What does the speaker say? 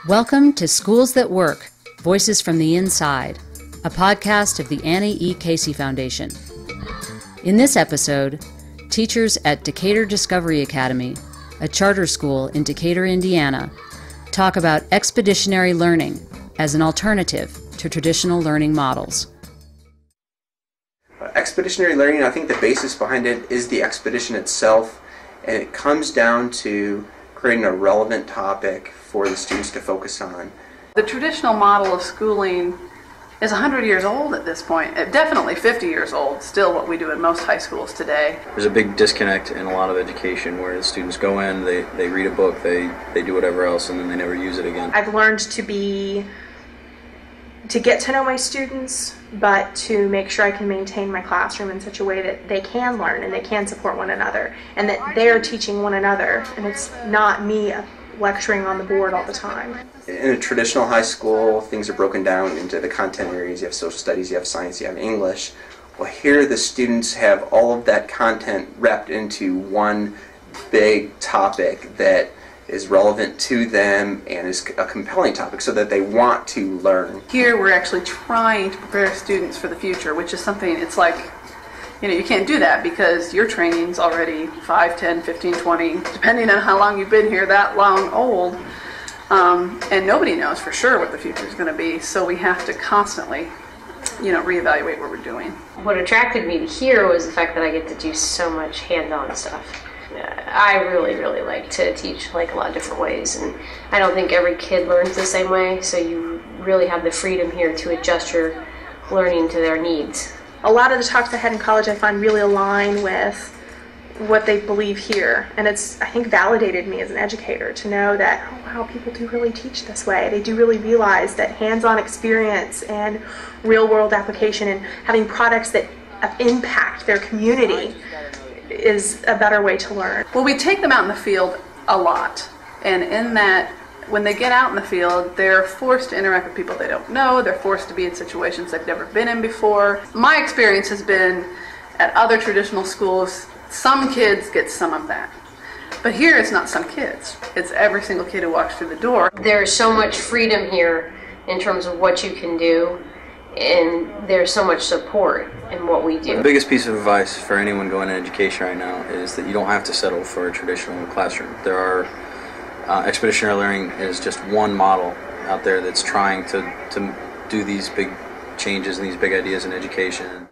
Welcome to Schools That Work, Voices from the Inside, a podcast of the Annie E. Casey Foundation. In this episode, teachers at Decatur Discovery Academy, a charter school in Decatur, Indiana, talk about expeditionary learning as an alternative to traditional learning models. Expeditionary learning, I think the basis behind it is the expedition itself, and it comes down to creating a relevant topic for the students to focus on. The traditional model of schooling is 100 years old at this point, definitely 50 years old, still what we do in most high schools today. There's a big disconnect in a lot of education where the students go in, they read a book, they do whatever else, and then they never use it again. I've learned to get to know my students, but to make sure I can maintain my classroom in such a way that they can learn and they can support one another, and that they're teaching one another, and it's not me lecturing on the board all the time. In a traditional high school, things are broken down into the content areas. You have social studies, you have science, you have English. Well, here the students have all of that content wrapped into one big topic that is relevant to them and is a compelling topic so that they want to learn. Here we're actually trying to prepare students for the future, which is something, it's like, you can't do that because your training's already 5, 10, 15, 20, depending on how long you've been here, that long old. And nobody knows for sure what the future is going to be, so we have to constantly, reevaluate what we're doing. What attracted me to here was the fact that I get to do so much hands-on stuff. I really like to teach a lot of different ways, and I don't think every kid learns the same way, so you really have the freedom here to adjust your learning to their needs. A lot of the talks I had in college I find really align with what they believe here, and it's, I think, validated me as an educator to know that, oh wow, people do really teach this way. They do really realize that hands-on experience and real-world application and having products that impact their community is a better way to learn. Well, we take them out in the field a lot, and in that, when they get out in the field, they're forced to interact with people they don't know. They're forced to be in situations they've never been in before. My experience has been at other traditional schools, some kids get some of that. But here it's not some kids. It's every single kid who walks through the door. There's so much freedom here in terms of what you can do, and there's so much support in what we do. The biggest piece of advice for anyone going into education right now is that you don't have to settle for a traditional classroom. There are expeditionary learning is just one model out there that's trying to do these big changes and these big ideas in education.